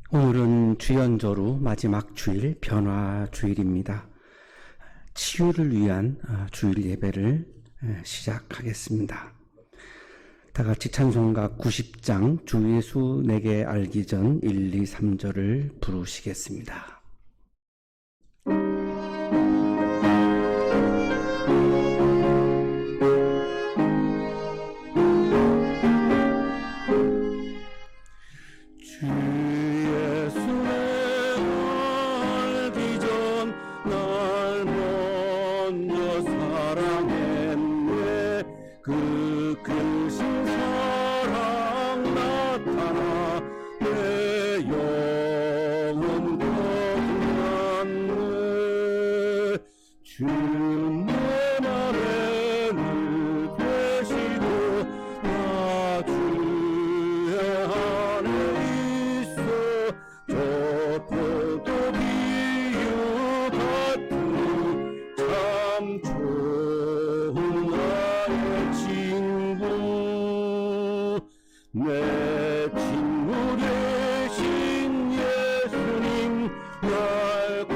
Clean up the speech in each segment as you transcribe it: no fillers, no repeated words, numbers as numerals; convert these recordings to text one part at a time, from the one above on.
오늘은 주연조루 마지막 주일 변화주일입니다. 치유를 위한 주일 예배를 시작하겠습니다. 다 같이 찬송가 90장 주 예수 내게 알기 전 1, 2, 3절을 부르시겠습니다. 내 친구 되신 예수님 날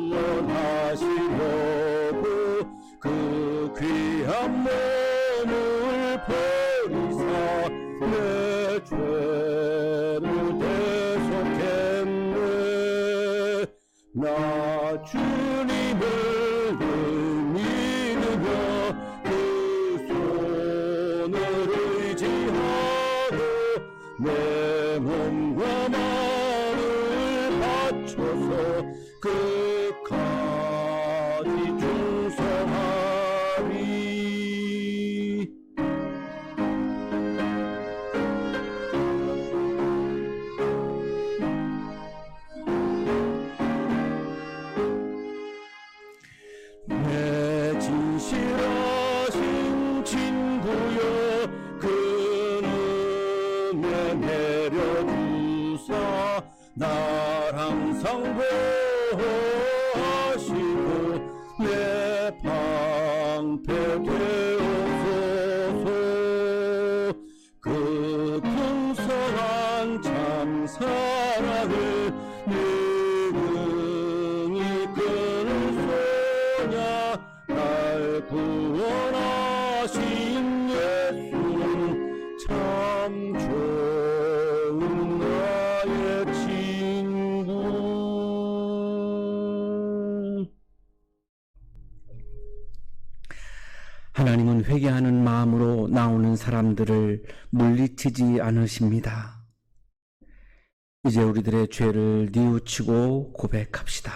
구원하시려고 그 귀한 몸을 버리사 내 죄를 대속했네. 나 주님을 믿으며 그 손을 의지하고 내 몸과 마음을 바쳐서 끝까지 충성하리. 내 진실하신 친구여 그놈의 내려주사 날 항상 보호하시고 내 방패 되옵소서. 그 풍성한 참 사랑을 능히 끊을 소냐. 날 구원하신 예수는 참 좋은 나의 친구. 하나님은 회개하는 마음으로 나오는 사람들을 물리치지 않으십니다. 이제 우리들의 죄를 뉘우치고 고백합시다.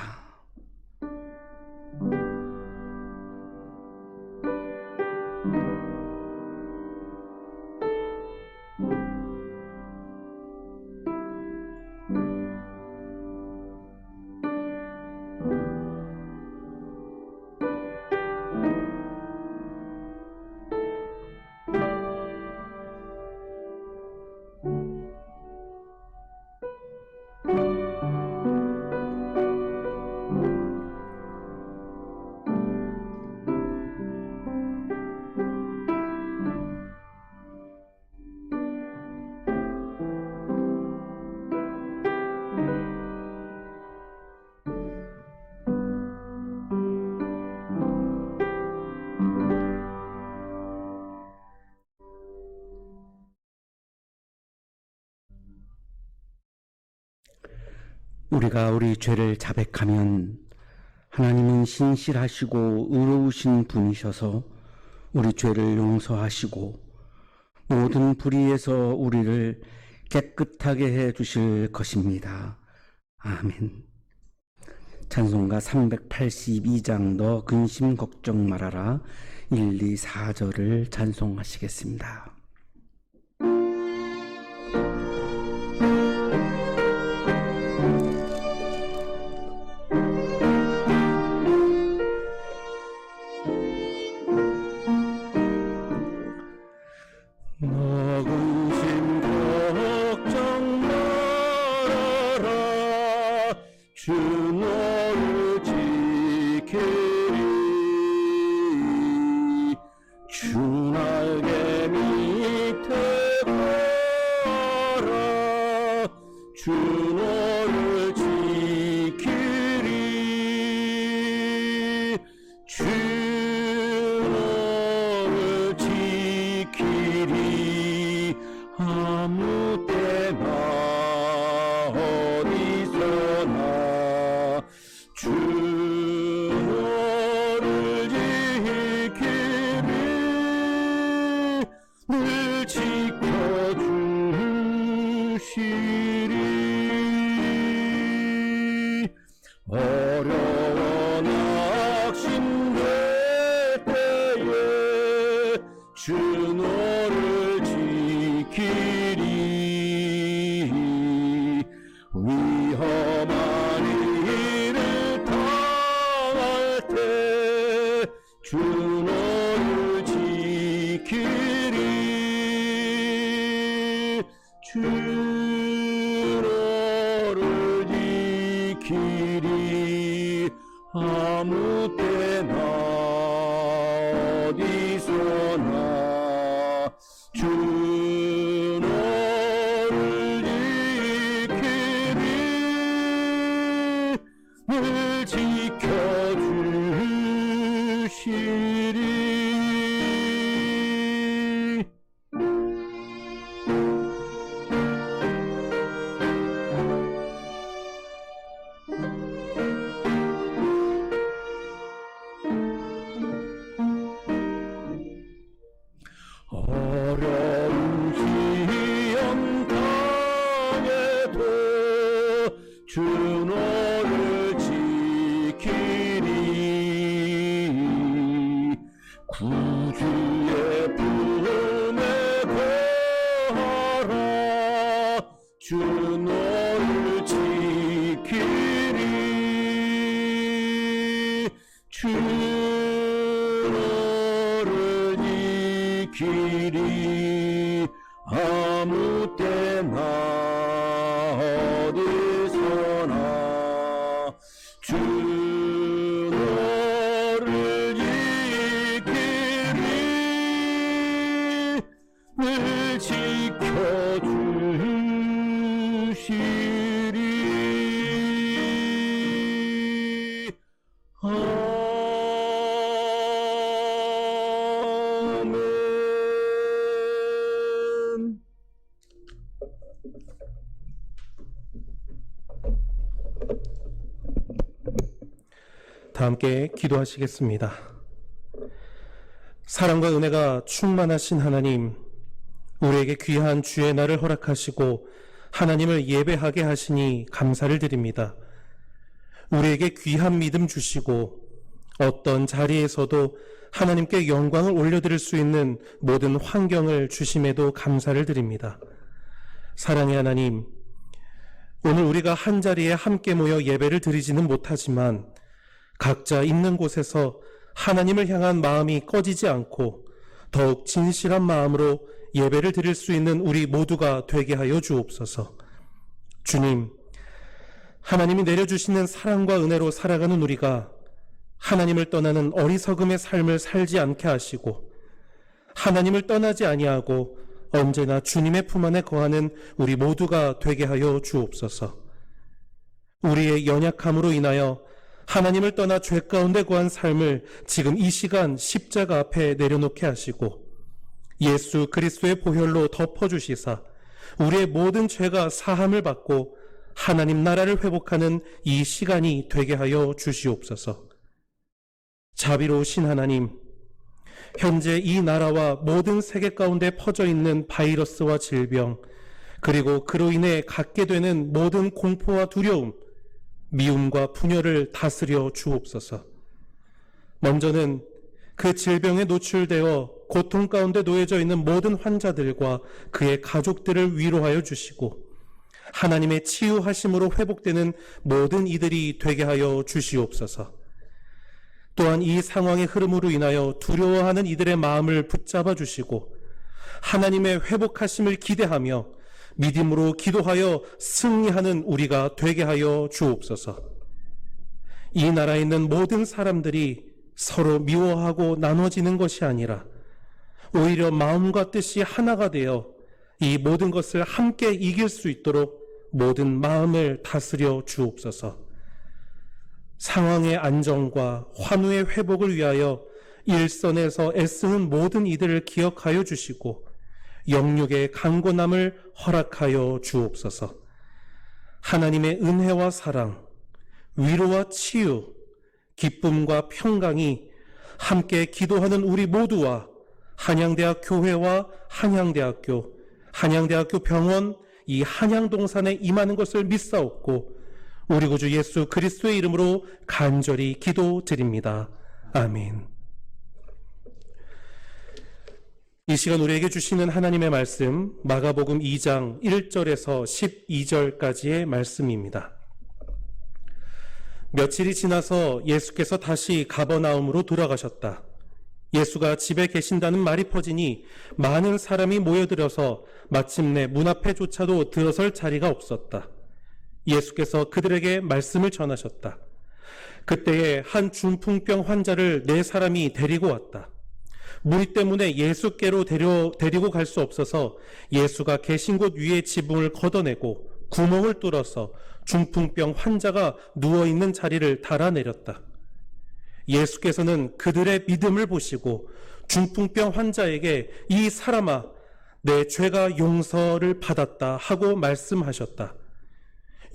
우리가 우리 죄를 자백하면 하나님은 신실하시고 의로우신 분이셔서 우리 죄를 용서하시고 모든 불의에서 우리를 깨끗하게 해 주실 것입니다. 아멘. 찬송가 382장 너 근심 걱정 말아라 1, 2, 4절을 찬송하시겠습니다. 너 근심 걱정 말아라 주 너를 지키리 주 날개 밑에 가라 주 너를 지키리 주 너를 지키리 아무 때나 어디서나 주 너를 지키리 늘 지켜주시리 어려워 낙심될 때에 주 너를 지키리 위험한 일을 당할 때 주 너를 지키리 주 너를 지키리 아무 때나 어디서나 주 너를 지키리 늘 지켜주시리 어려운 시험 당해도 주 너를 지키리 구주의 품에 거하라 주 너를 지키리 주 너를 지키리 아무 때나 어디서나 주 너를 지키리 늘 지켜주시리 아멘. 다 함께 기도하시겠습니다. 사랑과 은혜가 충만하신 하나님, 우리에게 귀한 주의 날을 허락하시고 하나님을 예배하게 하시니 감사를 드립니다. 우리에게 귀한 믿음 주시고 어떤 자리에서도 하나님께 영광을 올려드릴 수 있는 모든 환경을 주심에도 감사를 드립니다. 사랑의 하나님, 오늘 우리가 한자리에 함께 모여 예배를 드리지는 못하지만 각자 있는 곳에서 하나님을 향한 마음이 꺼지지 않고 더욱 진실한 마음으로 예배를 드릴 수 있는 우리 모두가 되게 하여 주옵소서. 주님, 하나님이 내려주시는 사랑과 은혜로 살아가는 우리가 하나님을 떠나는 어리석음의 삶을 살지 않게 하시고 하나님을 떠나지 아니하고 언제나 주님의 품 안에 거하는 우리 모두가 되게 하여 주옵소서. 우리의 연약함으로 인하여 하나님을 떠나 죄 가운데 거한 삶을 지금 이 시간 십자가 앞에 내려놓게 하시고 예수 그리스도의 보혈로 덮어주시사 우리의 모든 죄가 사함을 받고 하나님 나라를 회복하는 이 시간이 되게 하여 주시옵소서. 자비로우신 하나님, 현재 이 나라와 모든 세계 가운데 퍼져 있는 바이러스와 질병, 그리고 그로 인해 갖게 되는 모든 공포와 두려움, 미움과 분열을 다스려 주옵소서. 먼저는 그 질병에 노출되어 고통 가운데 놓여져 있는 모든 환자들과 그의 가족들을 위로하여 주시고 하나님의 치유하심으로 회복되는 모든 이들이 되게 하여 주시옵소서. 또한 이 상황의 흐름으로 인하여 두려워하는 이들의 마음을 붙잡아 주시고 하나님의 회복하심을 기대하며 믿음으로 기도하여 승리하는 우리가 되게 하여 주옵소서. 이 나라에 있는 모든 사람들이 서로 미워하고 나눠지는 것이 아니라 오히려 마음과 뜻이 하나가 되어 이 모든 것을 함께 이길 수 있도록 모든 마음을 다스려 주옵소서. 상황의 안정과 환우의 회복을 위하여 일선에서 애쓰는 모든 이들을 기억하여 주시고 영육의 강건함을 허락하여 주옵소서. 하나님의 은혜와 사랑, 위로와 치유, 기쁨과 평강이 함께 기도하는 우리 모두와 한양대학 교회와 한양대학교 병원, 이 한양동산에 임하는 것을 믿사옵고 우리 구주 예수 그리스도의 이름으로 간절히 기도드립니다. 아멘. 이 시간 우리에게 주시는 하나님의 말씀, 마가복음 2장 1절에서 12절까지의 말씀입니다. 며칠이 지나서 예수께서 다시 가버나움으로 돌아가셨다. 예수가 집에 계신다는 말이 퍼지니 많은 사람이 모여들어서 마침내 문 앞에조차도 들어설 자리가 없었다. 예수께서 그들에게 말씀을 전하셨다. 그때에 한 중풍병 환자를 4사람이 데리고 왔다. 무리 때문에 예수께로 데리고 갈 수 없어서 예수가 계신 곳 위에 지붕을 걷어내고 구멍을 뚫어서 중풍병 환자가 누워있는 자리를 달아내렸다. 예수께서는 그들의 믿음을 보시고 중풍병 환자에게 이 사람아, 내 죄가 용서를 받았다 하고 말씀하셨다.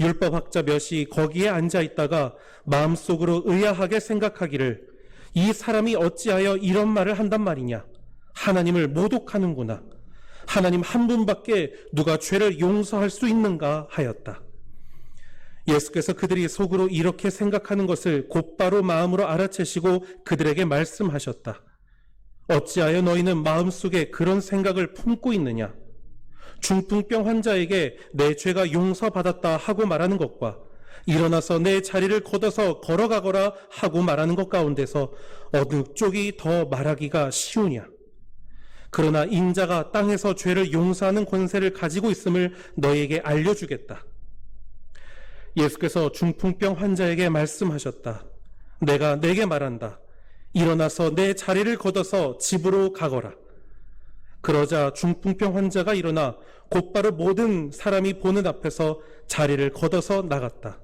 율법학자 몇이 거기에 앉아 있다가 마음속으로 의아하게 생각하기를 이 사람이 어찌하여 이런 말을 한단 말이냐? 하나님을 모독하는구나. 하나님 한 분밖에 누가 죄를 용서할 수 있는가 하였다. 예수께서 그들이 속으로 이렇게 생각하는 것을 곧바로 마음으로 알아채시고 그들에게 말씀하셨다. 어찌하여 너희는 마음속에 그런 생각을 품고 있느냐? 중풍병 환자에게 내 죄가 용서받았다 하고 말하는 것과 일어나서 내 자리를 걷어서 걸어가거라 하고 말하는 것 가운데서 어느 쪽이 더 말하기가 쉬우냐? 그러나 인자가 땅에서 죄를 용서하는 권세를 가지고 있음을 너희에게 알려주겠다. 예수께서 중풍병 환자에게 말씀하셨다. 내가 내게 말한다. 일어나서 내 자리를 걷어서 집으로 가거라. 그러자 중풍병 환자가 일어나 곧바로 모든 사람이 보는 앞에서 자리를 걷어서 나갔다.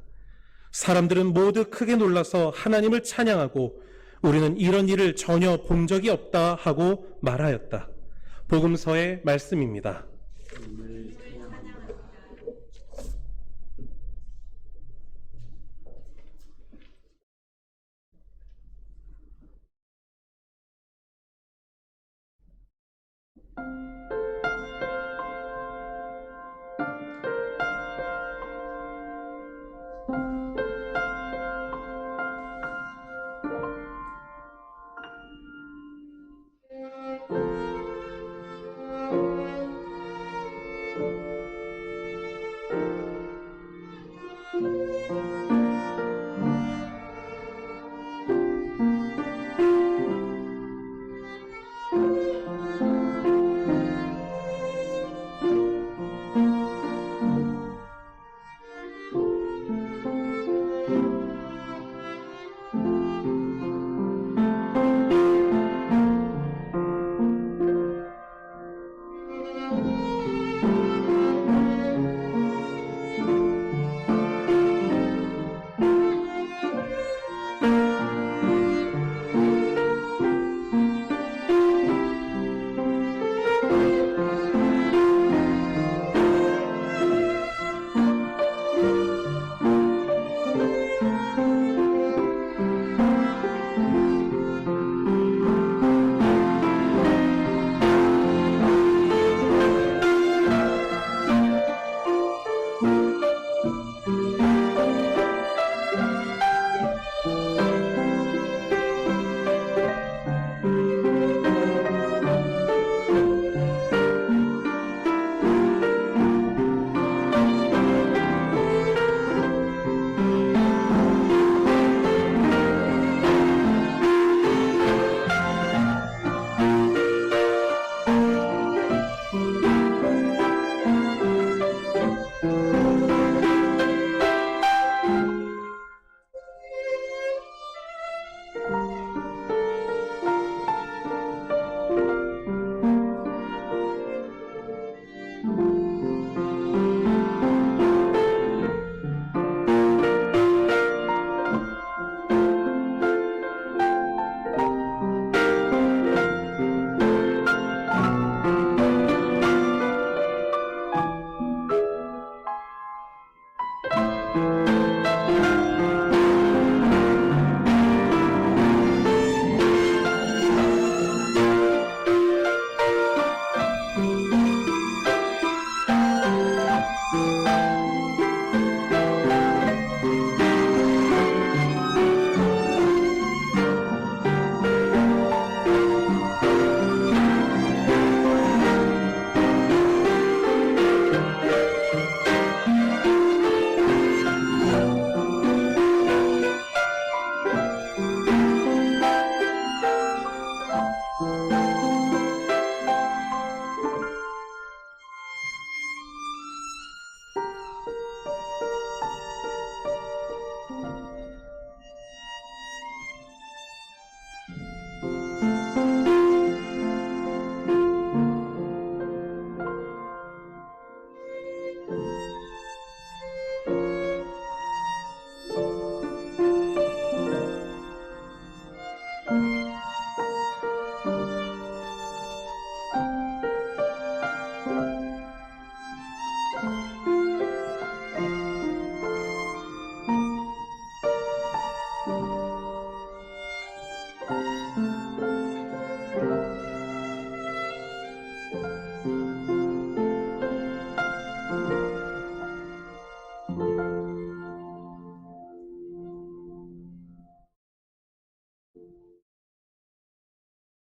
사람들은 모두 크게 놀라서 하나님을 찬양하고 우리는 이런 일을 전혀 본 적이 없다 하고 말하였다. 복음서의 말씀입니다.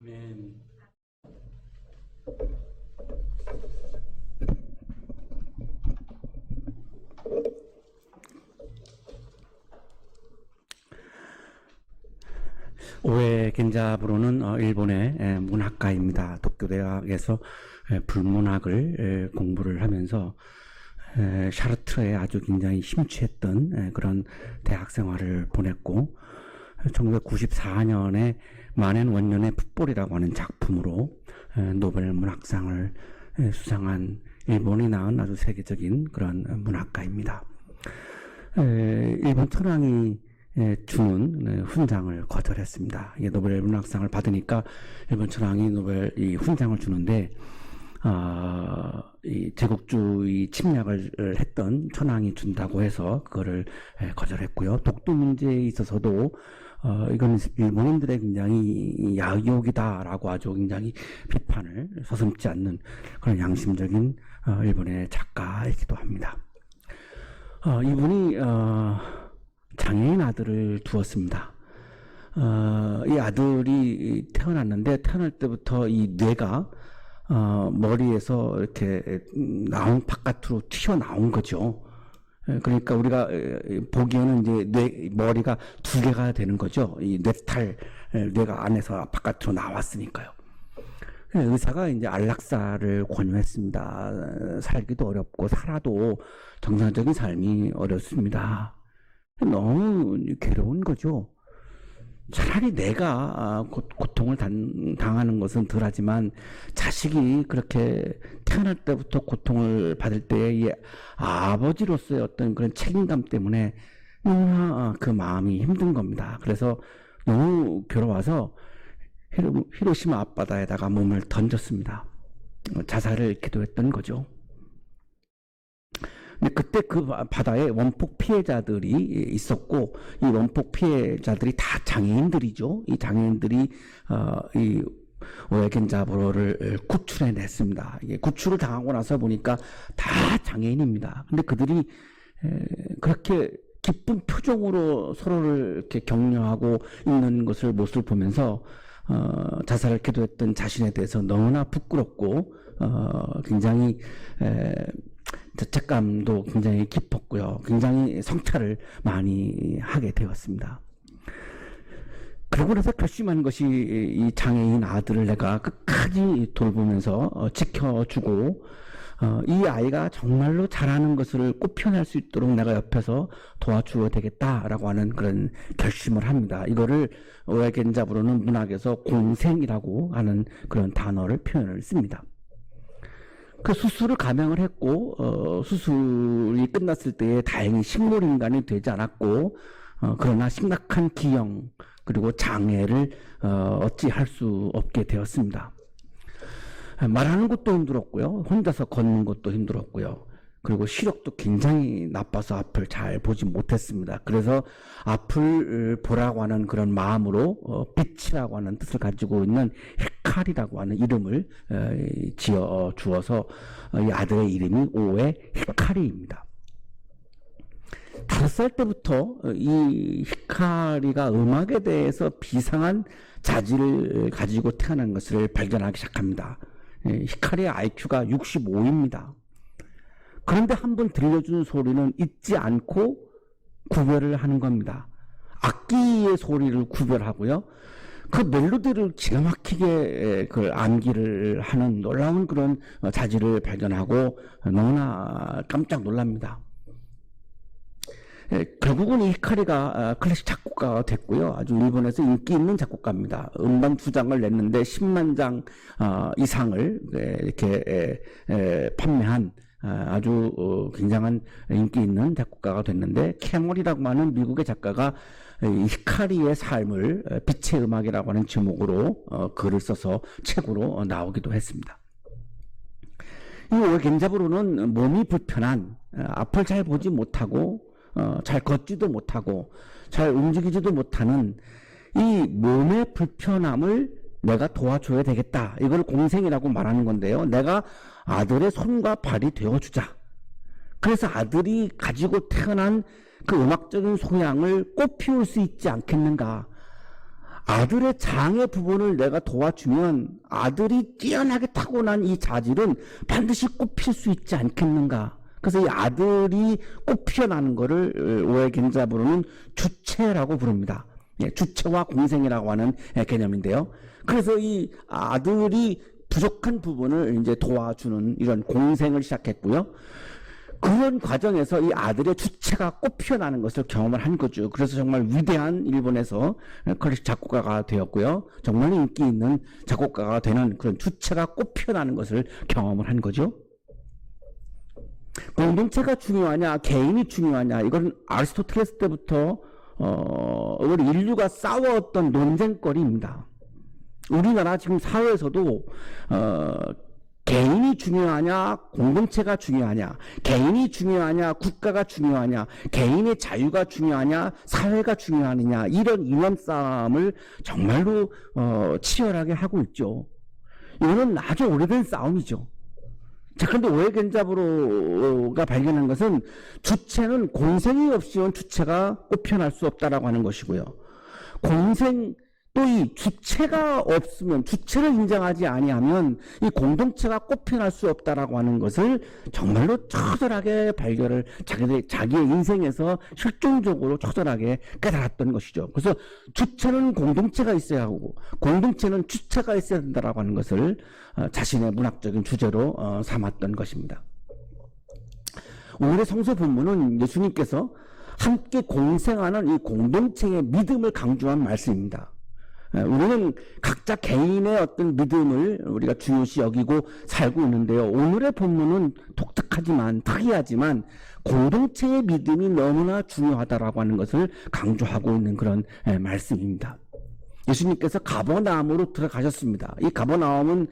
아멘. 오에 겐자부로는 일본의 문학가입니다. 도쿄대학에서 불문학을 공부를 하면서 샤르트르에 아주 굉장히 심취했던 그런 대학 생활을 보냈고 1994년에 만엔 원년의 풋볼이라고 하는 작품으로 노벨 문학상을 수상한 일본이 낳은 아주 세계적인 그런 문학가입니다. 일본 천황이 주는 훈장을 거절했습니다. 이게 노벨 문학상을 받으니까 일본 천황이 노벨 이 훈장을 주는데 이 제국주의 침략을 했던 천황이 준다고 해서 그거를 거절했고요. 독도 문제에 있어서도 이건 일본인들의 굉장히 야욕이다라고 아주 굉장히 비판을 서슴지 않는 그런 양심적인 일본의 작가이기도 합니다. 이분이 장애인 아들을 두었습니다. 이 아들이 태어났는데 태어날 때부터 이 뇌가 머리에서 이렇게 바깥으로 튀어나온 거죠. 그러니까 우리가 보기에는 이제 머리가 두 개가 되는 거죠. 이 뇌가 안에서 바깥으로 나왔으니까요. 의사가 이제 안락사를 권유했습니다. 살기도 어렵고 살아도 정상적인 삶이 어렵습니다. 너무 괴로운 거죠. 차라리 내가 고통을 당하는 것은 덜하지만 자식이 그렇게 태어날 때부터 고통을 받을 때의 아버지로서의 어떤 그런 책임감 때문에 너무나 그 마음이 힘든 겁니다. 그래서 너무 괴로워서 히로시마 앞바다에다가 몸을 던졌습니다. 자살을 기도했던 거죠. 근데 그때 그 바다에 원폭 피해자들이 있었고 이 원폭 피해자들이 다 장애인들이죠. 이 장애인들이 이 오에겐자부로를 구출해냈습니다. 이게 구출을 당하고 나서 보니까 다 장애인입니다. 근데 그들이 그렇게 기쁜 표정으로 서로를 이렇게 격려하고 있는 것을 모습을 보면서 자살을 기도했던 자신에 대해서 너무나 부끄럽고 굉장히 죄책감도 굉장히 깊었고요. 굉장히 성찰을 많이 하게 되었습니다. 그러고 나서 결심한 것이 이 장애인 아들을 내가 끝까지 돌보면서 지켜주고 이 아이가 정말로 잘하는 것을 꼭 표현할 수 있도록 내가 옆에서 도와주어야 되겠다라고 하는 그런 결심을 합니다. 이거를 오에겐자부로는 문학에서 공생이라고 하는 그런 단어를 표현을 씁니다. 그 수술을 감행을 했고 수술이 끝났을 때에 다행히 식물인간이 되지 않았고 그러나 심각한 기형 그리고 장애를 어찌할 수 없게 되었습니다. 말하는 것도 힘들었고요. 혼자서 걷는 것도 힘들었고요. 그리고 시력도 굉장히 나빠서 앞을 잘 보지 못했습니다. 그래서 앞을 보라고 하는 그런 마음으로 빛이라고 하는 뜻을 가지고 있는 히카리라고 하는 이름을 지어 주어서 이 아들의 이름이 오에 히카리입니다. 5살 때부터 이 히카리가 음악에 대해서 비상한 자질을 가지고 태어난 것을 발견하기 시작합니다. 히카리의 IQ가 65입니다. 그런데 한번 들려주는 소리는 잊지 않고 구별을 하는 겁니다. 악기의 소리를 구별하고요. 그 멜로디를 기가 막히게 그 암기를 하는 놀라운 그런 자질을 발견하고 너무나 깜짝 놀랍니다. 결국은 이 히카리가 클래식 작곡가가 됐고요. 아주 일본에서 인기 있는 작곡가입니다. 음반 2장을 냈는데 10만 장 이상을 이렇게 판매한 아주 굉장한 인기 있는 작곡가가 됐는데 캐몰이라고 하는 미국의 작가가 이 히카리의 삶을 빛의 음악이라고 하는 제목으로 글을 써서 책으로 나오기도 했습니다. 이 오에겐자부로는 몸이 불편한 앞을 잘 보지 못하고 잘 걷지도 못하고 잘 움직이지도 못하는 이 몸의 불편함을 내가 도와줘야 되겠다. 이걸 공생이라고 말하는 건데요. 내가 아들의 손과 발이 되어주자. 그래서 아들이 가지고 태어난 그 음악적인 소양을 꽃피울 수 있지 않겠는가. 아들의 장애 부분을 내가 도와주면 아들이 뛰어나게 타고난 이 자질은 반드시 꽃필 수 있지 않겠는가. 그래서 이 아들이 꽃 피어나는 거를 오해견자부로는 주체라고 부릅니다. 예, 주체와 공생이라고 하는 개념인데요. 그래서 이 아들이 부족한 부분을 이제 도와주는 이런 공생을 시작했고요. 그런 과정에서 이 아들의 주체가 꽃 피어나는 것을 경험을 한 거죠. 그래서 정말 위대한 일본에서 클래식 작곡가가 되었고요. 정말 인기 있는 작곡가가 되는 그런 주체가 꽃 피어나는 것을 경험을 한 거죠. 공동체가 중요하냐, 개인이 중요하냐, 이건 아리스토텔레스 때부터 우리 인류가 싸웠던 논쟁거리입니다. 우리나라 지금 사회에서도 개인이 중요하냐, 공동체가 중요하냐, 개인이 중요하냐, 국가가 중요하냐, 개인의 자유가 중요하냐, 사회가 중요하느냐, 이런 이념 싸움을 정말로 치열하게 하고 있죠. 이거는 아주 오래된 싸움이죠. 자, 그런데 오해견자부로가 발견한 것은 주체는 공생이 없이는 주체가 꽃피어날 수 없다라고 하는 것이고요. 공생 또 이 주체가 없으면, 주체를 인정하지 아니하면 이 공동체가 꽃피어날 수 없다라고 하는 것을 정말로 처절하게 발견을 자기의 인생에서 실종적으로 처절하게 깨달았던 것이죠. 그래서 주체는 공동체가 있어야 하고 공동체는 주체가 있어야 된다라고 하는 것을 자신의 문학적인 주제로 삼았던 것입니다. 오늘의 성서 본문은 예수님께서 함께 공생하는 이 공동체의 믿음을 강조한 말씀입니다. 우리는 각자 개인의 어떤 믿음을 우리가 중요시 여기고 살고 있는데요. 오늘의 본문은 독특하지만, 특이하지만 공동체의 믿음이 너무나 중요하다라고 하는 것을 강조하고 있는 그런 말씀입니다. 예수님께서 가버나움으로 들어가셨습니다. 이 가버나움은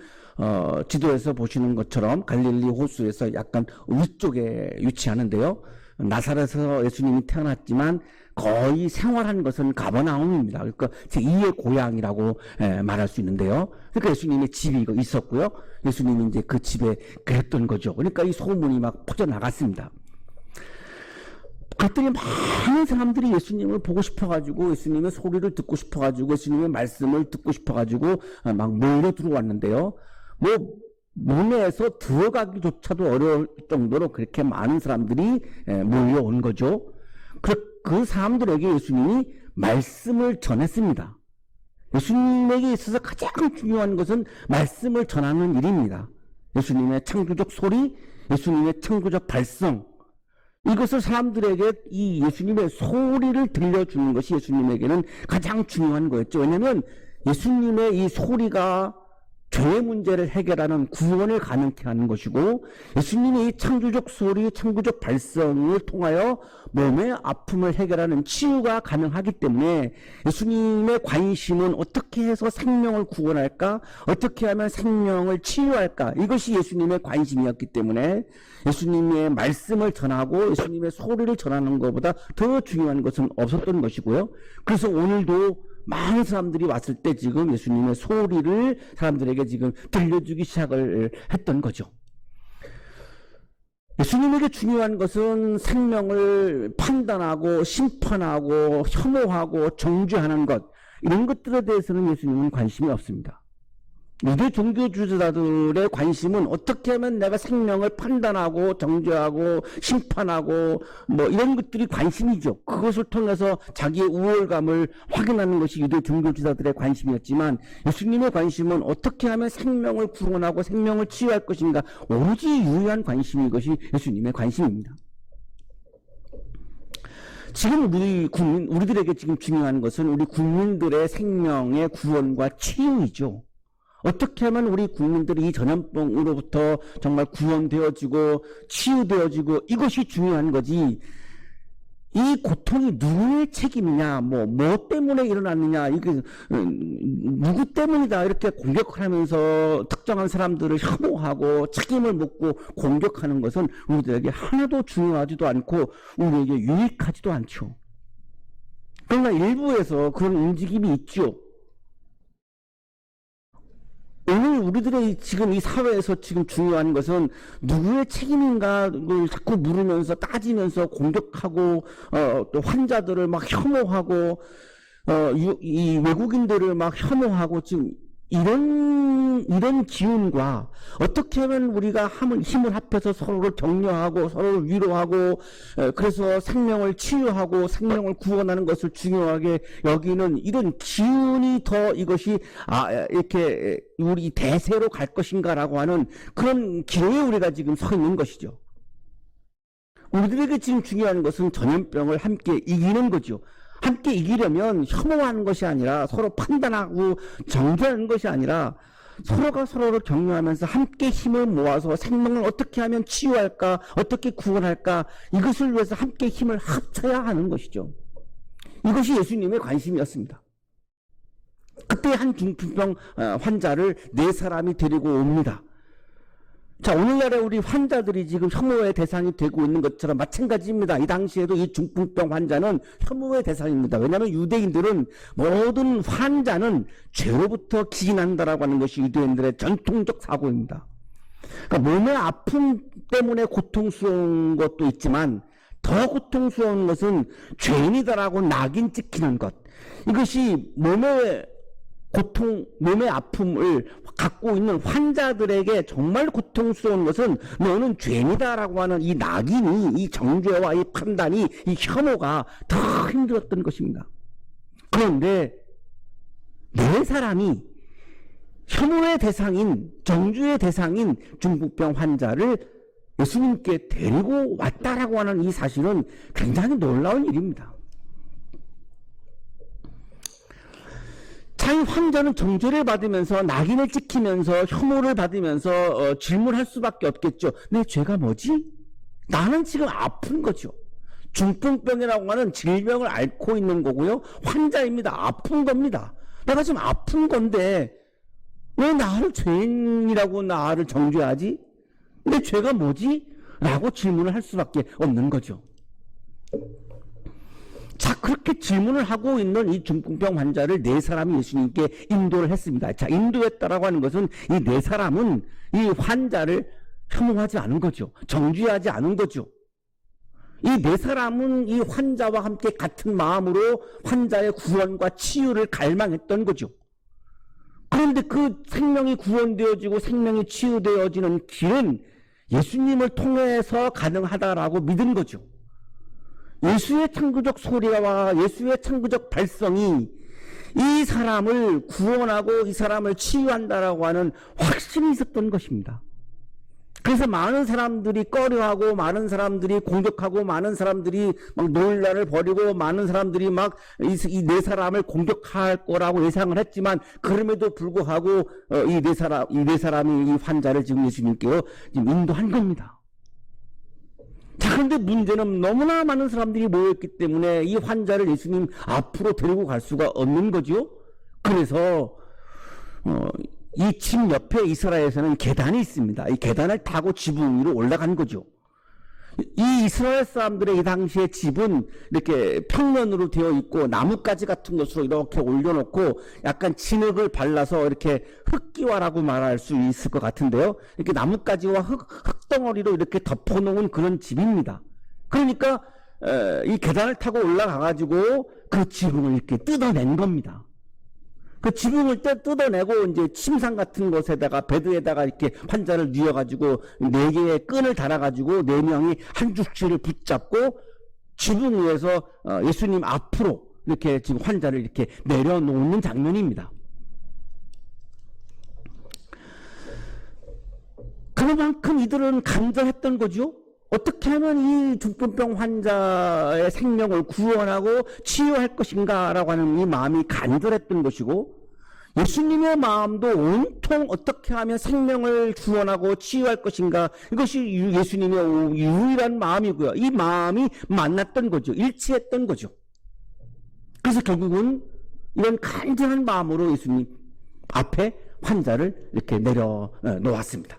지도에서 보시는 것처럼 갈릴리 호수에서 약간 위쪽에 위치하는데요. 나사렛에서 예수님이 태어났지만 거의 생활한 것은 가버나움입니다. 그러니까 제2의 고향이라고 말할 수 있는데요. 그러니까 예수님의 집이 있었고요. 예수님이 이제 그 집에 그랬던 거죠. 그러니까 이 소문이 막 퍼져나갔습니다. 그랬더니 많은 사람들이 예수님을 보고 싶어가지고, 예수님의 소리를 듣고 싶어가지고, 예수님의 말씀을 듣고 싶어가지고 막 몰려 들어왔는데요. 몸에서 들어가기조차도 어려울 정도로 그렇게 많은 사람들이 몰려온 거죠. 그 사람들에게 예수님이 말씀을 전했습니다. 예수님에게 있어서 가장 중요한 것은 말씀을 전하는 일입니다. 예수님의 창조적 소리, 예수님의 창조적 발성, 이것을 사람들에게 이 예수님의 소리를 들려주는 것이 예수님에게는 가장 중요한 거였죠. 왜냐하면 예수님의 이 소리가 죄의 문제를 해결하는 구원을 가능케 하는 것이고, 예수님의 이 창조적 소리, 창조적 발성을 통하여 몸의 아픔을 해결하는 치유가 가능하기 때문에 예수님의 관심은 어떻게 해서 생명을 구원할까, 어떻게 하면 생명을 치유할까, 이것이 예수님의 관심이었기 때문에 예수님의 말씀을 전하고 예수님의 소리를 전하는 것보다 더 중요한 것은 없었던 것이고요. 그래서 오늘도 많은 사람들이 왔을 때 지금 예수님의 소리를 사람들에게 지금 들려주기 시작을 했던 거죠. 예수님에게 중요한 것은 생명을 판단하고 심판하고 혐오하고 정죄하는 것, 이런 것들에 대해서는 예수님은 관심이 없습니다. 유대 종교주의자들의 관심은 어떻게 하면 내가 생명을 판단하고 정죄하고 심판하고 이런 것들이 관심이죠. 그것을 통해서 자기의 우월감을 확인하는 것이 유대 종교주의자들의 관심이었지만, 예수님의 관심은 어떻게 하면 생명을 구원하고 생명을 치유할 것인가, 오로지 유일한 관심이 이것이 예수님의 관심입니다. 지금 우리들에게 지금 중요한 것은 우리 국민들의 생명의 구원과 치유이죠. 어떻게 하면 우리 국민들이 이 전염병으로부터 정말 구원되어지고 치유되어지고, 이것이 중요한 거지, 이 고통이 누구의 책임이냐, 뭐 때문에 일어났느냐, 이게 누구 때문이다 이렇게 공격을 하면서 특정한 사람들을 혐오하고 책임을 묻고 공격하는 것은 우리들에게 하나도 중요하지도 않고 우리에게 유익하지도 않죠. 그러나 일부에서 그런 움직임이 있죠. 오늘 우리들의 지금 이 사회에서 지금 중요한 것은 누구의 책임인가를 자꾸 물으면서 따지면서 공격하고 또 환자들을 막 혐오하고, 이 외국인들을 막 혐오하고 지금 이런 기운과 어떻게 하면 우리가 힘을 합해서 서로를 격려하고 서로를 위로하고 그래서 생명을 치유하고 생명을 구원하는 것을 중요하게 여기는 이런 기운이 더 이것이 이렇게 우리 대세로 갈 것인가라고 하는 그런 기로에 우리가 지금 서 있는 것이죠. 우리들에게 지금 중요한 것은 전염병을 함께 이기는 거죠. 함께 이기려면 혐오하는 것이 아니라 서로 판단하고 정죄하는 것이 아니라 서로가 서로를 격려하면서 함께 힘을 모아서 생명을 어떻게 하면 치유할까, 어떻게 구원할까, 이것을 위해서 함께 힘을 합쳐야 하는 것이죠. 이것이 예수님의 관심이었습니다. 그때 한 중풍병 환자를 4사람이 데리고 옵니다. 자, 오늘날에 우리 환자들이 지금 혐오의 대상이 되고 있는 것처럼 마찬가지입니다. 이 당시에도 이 중풍병 환자는 혐오의 대상입니다. 왜냐하면 유대인들은 모든 환자는 죄로부터 기인한다라고 하는 것이 유대인들의 전통적 사고입니다. 그러니까 몸의 아픔 때문에 고통스러운 것도 있지만 더 고통스러운 것은 죄인이다라고 낙인 찍히는 것. 이것이 몸의 아픔을 갖고 있는 환자들에게 정말 고통스러운 것은 너는 죄인이다라고 하는 이 낙인이, 이 정죄와 이 판단이, 이 혐오가 더 힘들었던 것입니다. 그런데 4사람이 혐오의 대상인, 정죄의 대상인 중풍병 환자를 예수님께 데리고 왔다라고 하는 이 사실은 굉장히 놀라운 일입니다. 참 환자는 정죄를 받으면서 낙인을 찍히면서 혐오를 받으면서 질문할 수밖에 없겠죠. 내 죄가 뭐지? 나는 지금 아픈 거죠. 중풍병이라고 하는 질병을 앓고 있는 거고요. 환자입니다. 아픈 겁니다. 내가 지금 아픈 건데 왜 나를 죄인이라고 나를 정죄하지? 내 죄가 뭐지? 라고 질문을 할 수밖에 없는 거죠. 자, 그렇게 질문을 하고 있는 이 중풍병 환자를 4사람이 예수님께 인도를 했습니다. 자, 인도했다라고 하는 것은 이 4사람은 이 환자를 혐오하지 않은 거죠. 정죄하지 않은 거죠. 이 4사람은 이 환자와 함께 같은 마음으로 환자의 구원과 치유를 갈망했던 거죠. 그런데 그 생명이 구원되어지고 생명이 치유되어지는 길은 예수님을 통해서 가능하다라고 믿은 거죠. 예수의 창조적 소리와 예수의 창조적 발성이 이 사람을 구원하고 이 사람을 치유한다라고 하는 확신이 있었던 것입니다. 그래서 많은 사람들이 꺼려하고 많은 사람들이 공격하고 많은 사람들이 막 논란을 벌이고 많은 사람들이 막 이 4사람을 공격할 거라고 예상을 했지만 그럼에도 불구하고 이 네 사람이 이 환자를 지금 예수님께요 지금 인도한 겁니다. 자, 그런데 문제는 너무나 많은 사람들이 모였기 때문에 이 환자를 예수님 앞으로 데리고 갈 수가 없는 거죠. 그래서 이 집 옆에 이스라엘에서는 계단이 있습니다. 이 계단을 타고 지붕 위로 올라간 거죠. 이 이스라엘 사람들의 이 당시의 집은 이렇게 평면으로 되어 있고 나뭇가지 같은 것으로 이렇게 올려놓고 약간 진흙을 발라서 이렇게 흙기와라고 말할 수 있을 것 같은데요. 이렇게 나뭇가지와 흙덩어리로 이렇게 덮어놓은 그런 집입니다. 그러니까 이 계단을 타고 올라가가지고 그 지붕을 이렇게 뜯어낸 겁니다. 그 지붕을 뜯어내고 이제 침상 같은 곳에다가 베드에다가 이렇게 환자를 뉘어가지고 4개의 끈을 달아가지고 4명이 한 줄치를 붙잡고 지붕 위에서 예수님 앞으로 이렇게 지금 환자를 이렇게 내려놓는 장면입니다. 그만큼 이들은 간절했던 거죠. 어떻게 하면 이 중풍병 환자의 생명을 구원하고 치유할 것인가라고 하는 이 마음이 간절했던 것이고 예수님의 마음도 온통 어떻게 하면 생명을 구원하고 치유할 것인가 이것이 예수님의 유일한 마음이고요. 이 마음이 만났던 거죠. 일치했던 거죠. 그래서 결국은 이런 간절한 마음으로 예수님 앞에 환자를 이렇게 내려놓았습니다.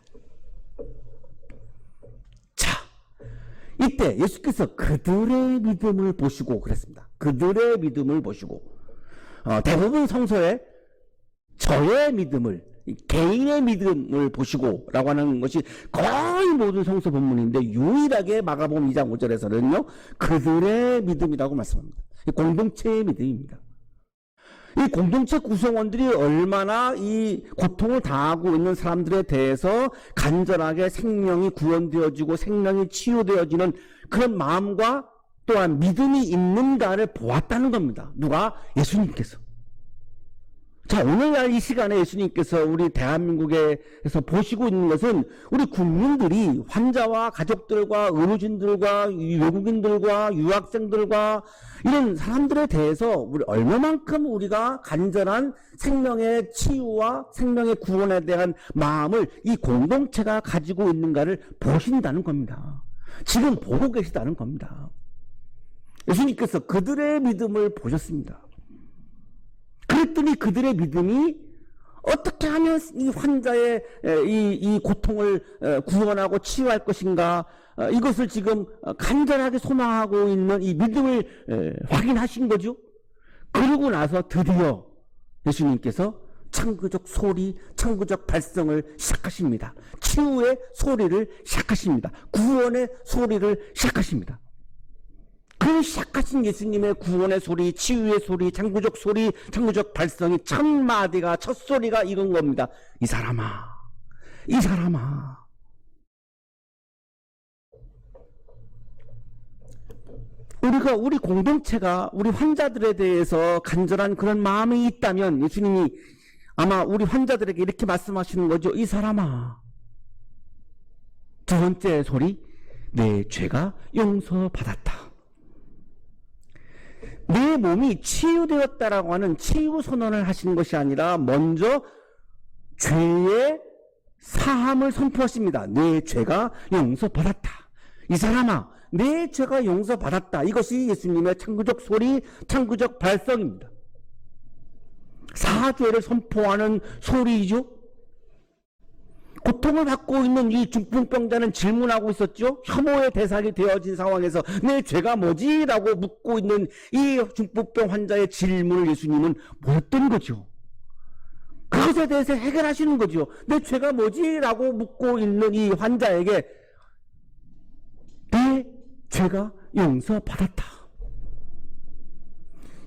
이때 예수께서 그들의 믿음을 보시고 그랬습니다. 그들의 믿음을 보시고 대부분 성서에 저의 믿음을 개인의 믿음을 보시고 라고 하는 것이 거의 모든 성서 본문인데 유일하게 마가복음 2장 5절에서는요 그들의 믿음이라고 말씀합니다. 공동체의 믿음입니다. 이 공동체 구성원들이 얼마나 이 고통을 당하고 있는 사람들에 대해서 간절하게 생명이 구원되어지고 생명이 치유되어지는 그런 마음과 또한 믿음이 있는가를 보았다는 겁니다. 누가? 예수님께서. 자, 오늘날 이 시간에 예수님께서 우리 대한민국에서 보시고 있는 것은 우리 국민들이 환자와 가족들과 의료진들과 외국인들과 유학생들과 이런 사람들에 대해서 우리 얼마만큼 우리가 간절한 생명의 치유와 생명의 구원에 대한 마음을 이 공동체가 가지고 있는가를 보신다는 겁니다. 지금 보고 계시다는 겁니다. 예수님께서 그들의 믿음을 보셨습니다. 그랬더니 그들의 믿음이 어떻게 하면 이 환자의 이 고통을 구원하고 치유할 것인가, 이것을 지금 간절하게 소망하고 있는 이 믿음을 확인하신 거죠. 그러고 나서 드디어 예수님께서 창조적 소리, 창조적 발성을 시작하십니다. 치유의 소리를 시작하십니다. 구원의 소리를 시작하십니다. 그 시작하신 예수님의 구원의 소리, 치유의 소리, 창조적 소리, 창조적 발성이 첫 마디가, 첫 소리가 이건 겁니다. 이 사람아, 이 사람아. 우리 공동체가 우리 환자들에 대해서 간절한 그런 마음이 있다면 예수님이 아마 우리 환자들에게 이렇게 말씀하시는 거죠. 이 사람아. 두 번째 소리, 내 죄가 용서받았다. 내 몸이 치유되었다라고 하는 치유 선언을 하시는 것이 아니라 먼저 죄의 사함을 선포하십니다. 내 죄가 용서받았다. 이 사람아, 내 죄가 용서받았다. 이것이 예수님의 창조적 소리, 창조적 발성입니다. 사죄를 선포하는 소리이죠. 고통을 받고 있는 이 중풍병자는 질문하고 있었죠. 혐오의 대상이 되어진 상황에서 내 죄가 뭐지? 라고 묻고 있는 이 중풍병 환자의 질문을 예수님은 보였던 거죠. 그것에 대해서 해결하시는 거죠. 내 죄가 뭐지? 라고 묻고 있는 이 환자에게 내 죄가 용서받았다.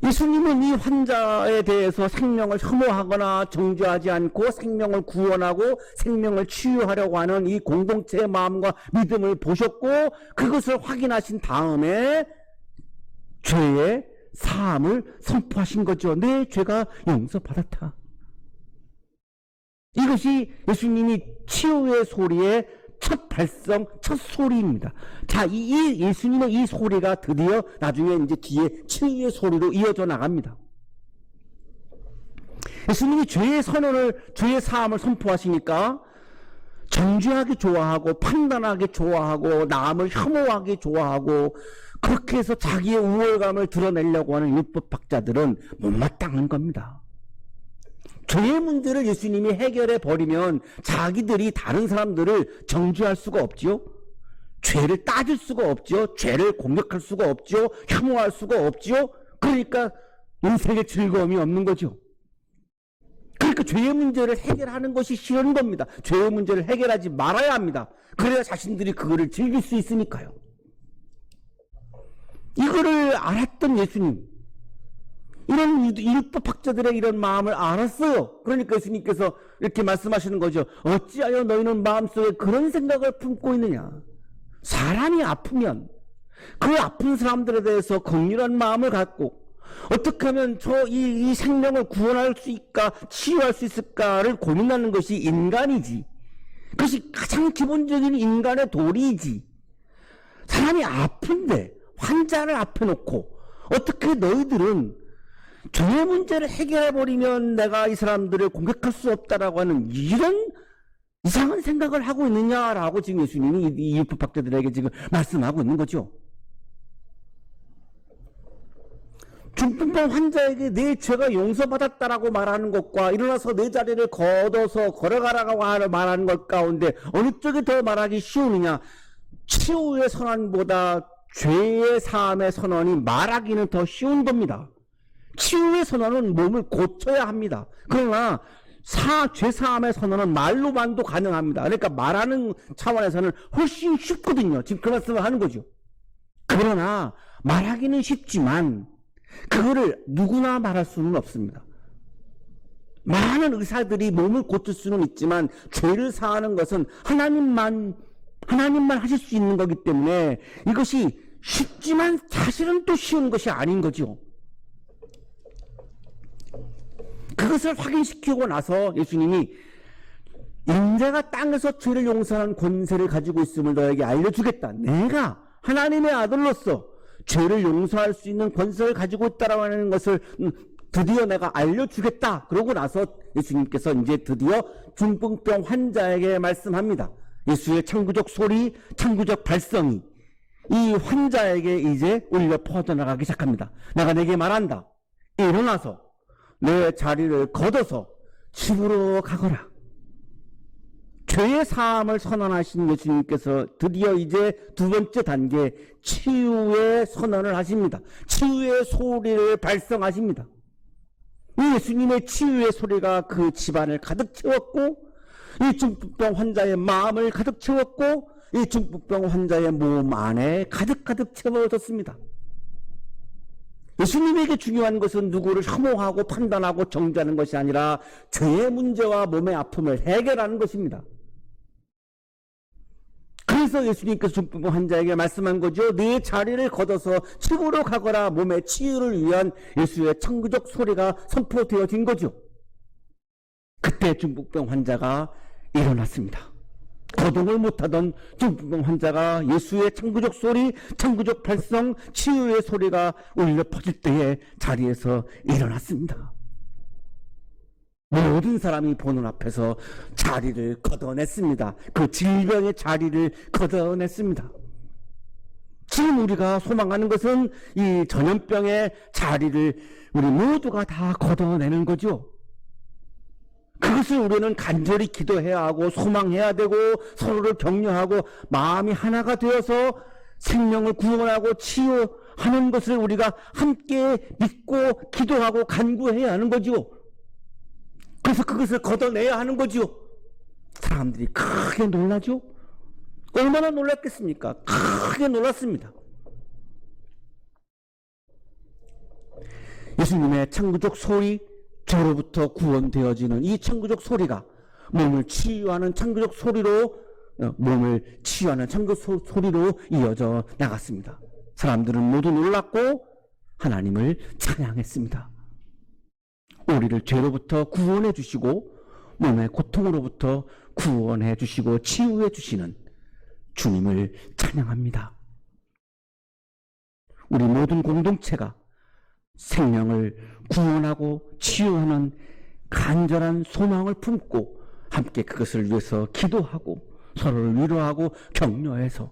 예수님은 이 환자에 대해서 생명을 혐오하거나 정죄하지 않고 생명을 구원하고 생명을 치유하려고 하는 이 공동체의 마음과 믿음을 보셨고 그것을 확인하신 다음에 죄의 사함을 선포하신 거죠. 내 죄가 용서받았다. 이것이 예수님이 치유의 소리의 첫 발성, 첫 소리입니다. 자, 이 예수님의 이 소리가 드디어 나중에 이제 뒤에 치유의 소리로 이어져 나갑니다. 예수님이 죄의 선언을, 죄의 사함을 선포하시니까 정죄하기 좋아하고 판단하기 좋아하고 남을 혐오하기 좋아하고 그렇게 해서 자기의 우월감을 드러내려고 하는 율법학자들은 못마땅한 겁니다. 죄의 문제를 예수님이 해결해 버리면 자기들이 다른 사람들을 정죄할 수가 없지요. 죄를 따질 수가 없지요. 죄를 공격할 수가 없지요. 혐오할 수가 없지요. 그러니까 인생에 즐거움이 없는 거죠. 그러니까 죄의 문제를 해결하는 것이 싫은 겁니다. 죄의 문제를 해결하지 말아야 합니다. 그래야 자신들이 그거를 즐길 수 있으니까요. 이거를 알았던 예수님, 이런 율법학자들의 이런 마음을 알았어요. 그러니까 예수님께서 이렇게 말씀하시는 거죠. 어찌하여 너희는 마음속에 그런 생각을 품고 있느냐. 사람이 아프면 그 아픈 사람들에 대해서 긍휼한 마음을 갖고 어떻게 하면 이 생명을 구원할 수 있을까, 치유할 수 있을까를 고민하는 것이 인간이지. 그것이 가장 기본적인 인간의 도리이지. 사람이 아픈데 환자를 앞에 놓고 어떻게 너희들은 죄의 문제를 해결해버리면 내가 이 사람들을 공격할 수 없다라고 하는 이런 이상한 생각을 하고 있느냐라고 지금 예수님이 이 율법학자들에게 지금 말씀하고 있는 거죠. 중풍병 환자에게 내 죄가 용서받았다라고 말하는 것과 일어나서 내 자리를 걷어서 걸어가라고 말하는 것 가운데 어느 쪽이 더 말하기 쉬우느냐. 치유의 선언보다 죄의 사함의 선언이 말하기는 더 쉬운 겁니다. 치유의 선언은 몸을 고쳐야 합니다. 그러나 죄사함의 선언은 말로만도 가능합니다. 그러니까 말하는 차원에서는 훨씬 쉽거든요. 지금 그 말씀을 하는 거죠. 그러나 말하기는 쉽지만 그거를 누구나 말할 수는 없습니다. 많은 의사들이 몸을 고칠 수는 있지만 죄를 사하는 것은 하나님만 하실 수 있는 거기 때문에 이것이 쉽지만 사실은 또 쉬운 것이 아닌 거죠. 그것을 확인시키고 나서 예수님이 인자가 땅에서 죄를 용서하는 권세를 가지고 있음을 너에게 알려주겠다. 내가 하나님의 아들로서 죄를 용서할 수 있는 권세를 가지고 있다라고 하는 것을 드디어 내가 알려주겠다. 그러고 나서 예수님께서 이제 드디어 중풍병 환자에게 말씀합니다. 예수의 창구적 소리, 창구적 발성이 이 환자에게 이제 울려 퍼져나가기 시작합니다. 내가 내게 말한다. 일어나서 내 자리를 걷어서 집으로 가거라. 죄의 사함을 선언하신 예수님께서 드디어 이제 두 번째 단계 치유의 선언을 하십니다. 치유의 소리를 발성하십니다. 이 예수님의 치유의 소리가 그 집안을 가득 채웠고 이 중풍병 환자의 마음을 가득 채웠고 이 중풍병 환자의 몸 안에 가득 채워졌습니다. 예수님에게 중요한 것은 누구를 혐오하고 판단하고 정죄하는 것이 아니라 죄의 문제와 몸의 아픔을 해결하는 것입니다. 그래서 예수님께서 중풍병 환자에게 말씀한 거죠. 네 자리를 걷어서 집으로 가거라. 몸의 치유를 위한 예수의 천구적 소리가 선포되어진 거죠. 그때 중풍병 환자가 일어났습니다. 거동을 못하던 중풍병 환자가 예수의 천구적 소리, 천구적 발성, 치유의 소리가 울려 퍼질 때에 자리에서 일어났습니다. 모든 사람이 보는 앞에서 자리를 걷어냈습니다. 그 질병의 자리를 걷어냈습니다. 지금 우리가 소망하는 것은 이 전염병의 자리를 우리 모두가 다 걷어내는 거죠. 그것을 우리는 간절히 기도해야 하고 소망해야 되고 서로를 격려하고 마음이 하나가 되어서 생명을 구원하고 치유하는 것을 우리가 함께 믿고 기도하고 간구해야 하는 거죠. 그래서 그것을 걷어내야 하는 거죠. 사람들이 크게 놀라죠. 얼마나 놀랐겠습니까? 크게 놀랐습니다. 예수님의 천구적 소리, 죄로부터 구원되어지는 이 천구적 소리가 몸을 치유하는 천구적 소리로 소리로 이어져 나갔습니다. 사람들은 모두 놀랐고 하나님을 찬양했습니다. 우리를 죄로부터 구원해 주시고 몸의 고통으로부터 구원해 주시고 치유해 주시는 주님을 찬양합니다. 우리 모든 공동체가 생명을 구원하고 치유하는 간절한 소망을 품고 함께 그것을 위해서 기도하고 서로를 위로하고 격려해서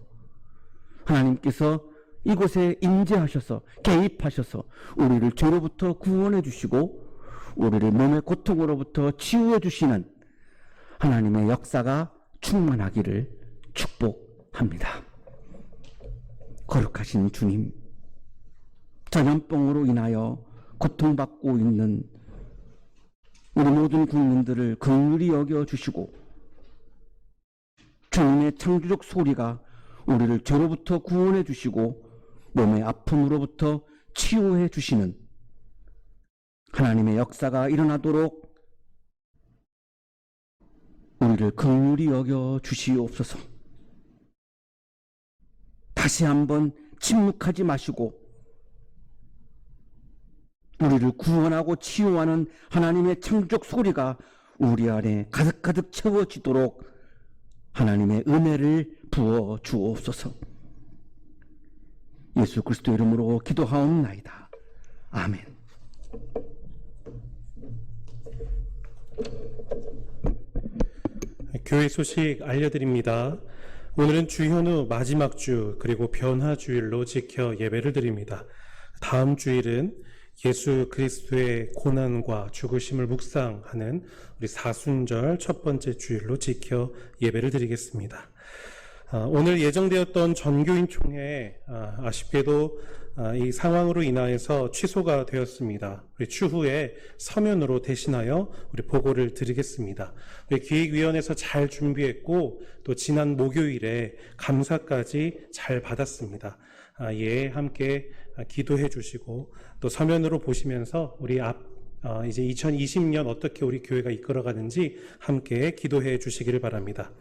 하나님께서 이곳에 임재하셔서 개입하셔서 우리를 죄로부터 구원해 주시고 우리를 몸의 고통으로부터 치유해 주시는 하나님의 역사가 충만하기를 축복합니다. 거룩하신 주님, 전염병으로 인하여 고통받고 있는 우리 모든 국민들을 긍휼히 여겨주시고 주님의 창조적 소리가 우리를 죄로부터 구원해 주시고 몸의 아픔으로부터 치유해 주시는 하나님의 역사가 일어나도록 우리를 긍휼히 여겨 주시옵소서. 다시 한번 침묵하지 마시고 우리를 구원하고 치유하는 하나님의 창조적 소리가 우리 안에 가득가득 채워지도록 하나님의 은혜를 부어 주옵소서. 예수 그리스도 이름으로 기도하옵나이다. 아멘. 교회 소식 알려드립니다. 오늘은 주현우 마지막 주 그리고 변화주일로 지켜 예배를 드립니다. 다음 주일은 예수 그리스도의 고난과 죽으심을 묵상하는 우리 사순절 첫 번째 주일로 지켜 예배를 드리겠습니다. 오늘 예정되었던 전교인 총회 아쉽게도 이 상황으로 인하여서 취소가 되었습니다. 우리 추후에 서면으로 대신하여 우리 보고를 드리겠습니다. 우리 기획위원회에서 잘 준비했고 또 지난 목요일에 감사까지 잘 받았습니다. 함께 기도해 주시고 또 서면으로 보시면서 우리 앞 이제 2020년 어떻게 우리 교회가 이끌어가는지 함께 기도해 주시기를 바랍니다.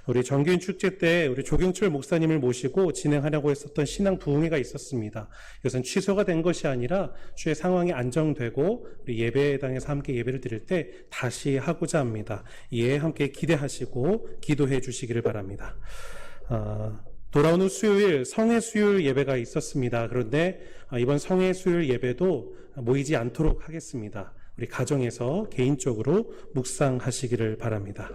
우리 정규인 축제 때 우리 조경철 목사님을 모시고 진행하려고 했었던 신앙 부흥회가 있었습니다. 이것은 취소가 된 것이 아니라 주의 상황이 안정되고 우리 예배당에서 함께 예배를 드릴 때 다시 하고자 합니다. 이에 함께 기대하시고 기도해 주시기를 바랍니다. 돌아오는 수요일 성회 수요일 예배가 있었습니다. 그런데 이번 성회 수요일 예배도 모이지 않도록 하겠습니다. 우리 가정에서 개인적으로 묵상하시기를 바랍니다.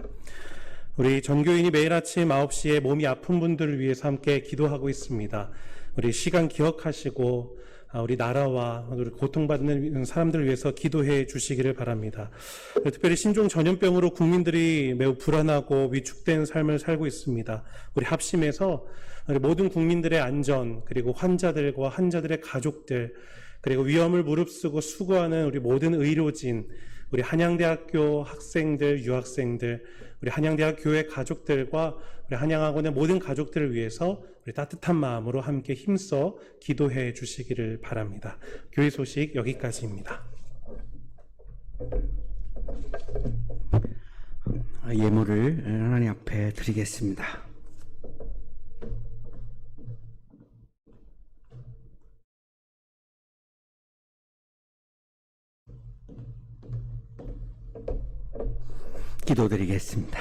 우리 전교인이 매일 아침 9시에 몸이 아픈 분들을 위해서 함께 기도하고 있습니다. 우리 시간 기억하시고 우리 나라와 우리 고통받는 사람들을 위해서 기도해 주시기를 바랍니다. 특별히 신종 전염병으로 국민들이 매우 불안하고 위축된 삶을 살고 있습니다. 우리 합심해서 우리 모든 국민들의 안전, 그리고 환자들과 환자들의 가족들, 그리고 위험을 무릅쓰고 수고하는 우리 모든 의료진, 우리 한양대학교 학생들, 유학생들, 우리 한양대학 교회 가족들과 우리 한양학원의 모든 가족들을 위해서 우리 따뜻한 마음으로 함께 힘써 기도해 주시기를 바랍니다. 교회 소식 여기까지입니다. 예물을 하나님 앞에 드리겠습니다. 기도드리겠습니다.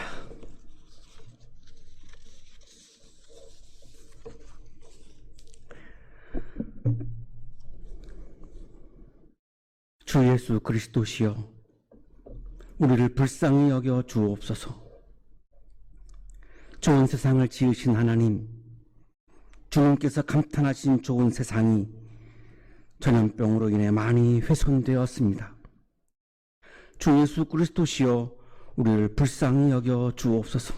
주 예수 그리스도시여, 우리를 불쌍히 여겨 주옵소서. 좋은 세상을 지으신 하나님, 주님께서 감탄하신 좋은 세상이 전염병으로 인해 많이 훼손되었습니다. 주 예수 그리스도시여, 우리를 불쌍히 여겨 주옵소서.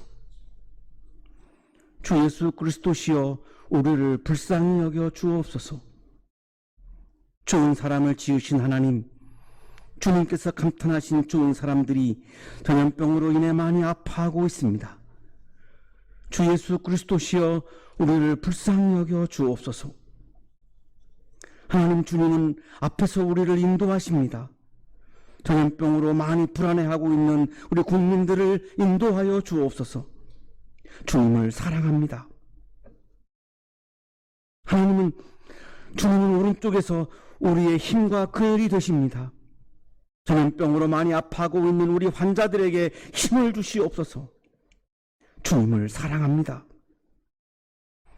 주 예수 그리스도시여, 우리를 불쌍히 여겨 주옵소서. 좋은 사람을 지으신 하나님, 주님께서 감탄하신 좋은 사람들이 전염병으로 인해 많이 아파하고 있습니다. 주 예수 그리스도시여, 우리를 불쌍히 여겨 주옵소서. 하나님, 주님은 앞에서 우리를 인도하십니다. 전염병으로 많이 불안해하고 있는 우리 국민들을 인도하여 주옵소서. 주님을 사랑합니다. 주님은 오른쪽에서 우리의 힘과 근육이 되십니다. 전염병으로 많이 아파하고 있는 우리 환자들에게 힘을 주시옵소서. 주님을 사랑합니다.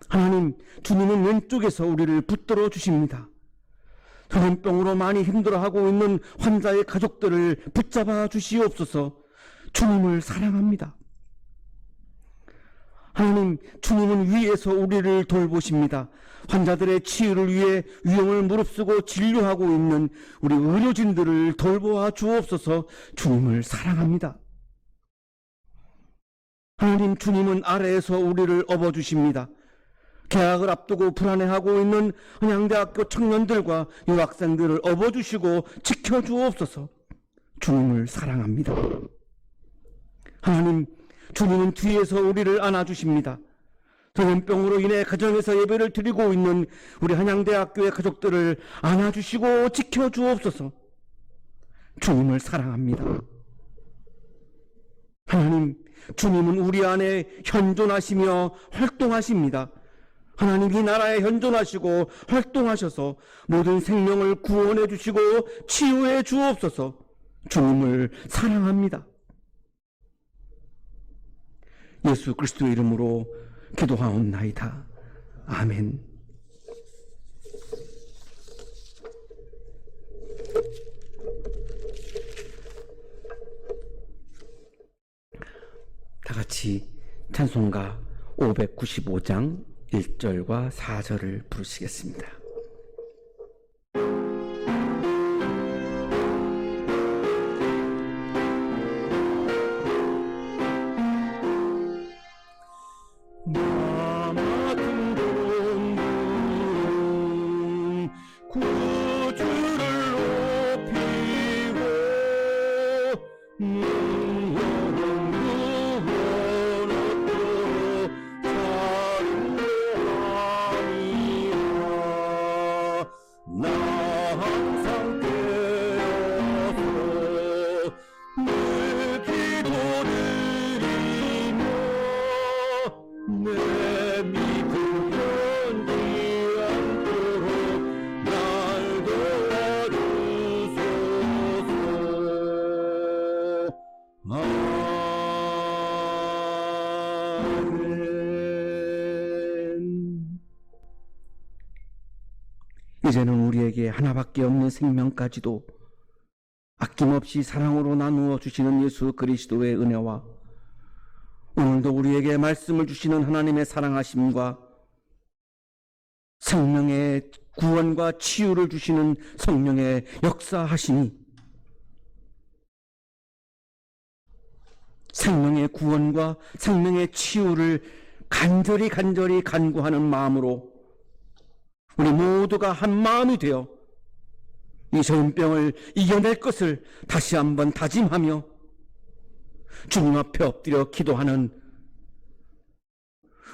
하나님, 주님은 왼쪽에서 우리를 붙들어 주십니다. 전염병으로 많이 힘들어하고 있는 환자의 가족들을 붙잡아 주시옵소서. 주님을 사랑합니다. 하나님, 주님은 위에서 우리를 돌보십니다. 환자들의 치유를 위해 위험을 무릅쓰고 진료하고 있는 우리 의료진들을 돌보아 주옵소서. 주님을 사랑합니다. 하나님, 주님은 아래에서 우리를 업어주십니다. 개학을 앞두고 불안해하고 있는 한양대학교 청년들과 유학생들을 업어주시고 지켜주옵소서. 주님을 사랑합니다. 하나님, 주님은 뒤에서 우리를 안아주십니다. 전염병으로 인해 가정에서 예배를 드리고 있는 우리 한양대학교의 가족들을 안아주시고 지켜주옵소서. 주님을 사랑합니다. 하나님, 주님은 우리 안에 현존하시며 활동하십니다. 하나님, 이 나라에 현존하시고 활동하셔서 모든 생명을 구원해 주시고 치유해 주옵소서. 주님을 사랑합니다. 예수 그리스도의 이름으로 기도하옵나이다. 아멘. 다 같이 찬송가 595장 1절과 4절을 부르시겠습니다. 나 맡은 본분 구주를 높이고 구원하도록 자유하니라. 이제는 우리에게 하나밖에 없는 생명까지도 아낌없이 사랑으로 나누어 주시는 예수 그리스도의 은혜와 오늘도 우리에게 말씀을 주시는 하나님의 사랑하심과 생명의 구원과 치유를 주시는 성령의 역사하심이 생명의 구원과 생명의 치유를 간절히 간구하는 마음으로 우리 모두가 한 마음이 되어 이 전염병을 이겨낼 것을 다시 한번 다짐하며 주님 앞에 엎드려 기도하는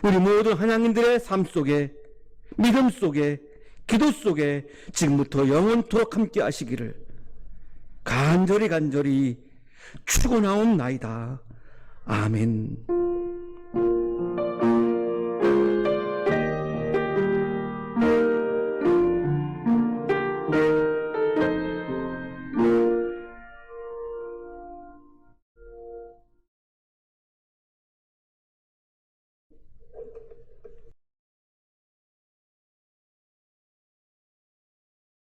우리 모든 하나님들의 삶 속에 믿음 속에 기도 속에 지금부터 영원토록 함께 하시기를 간절히 축원하옵나이다. 아멘.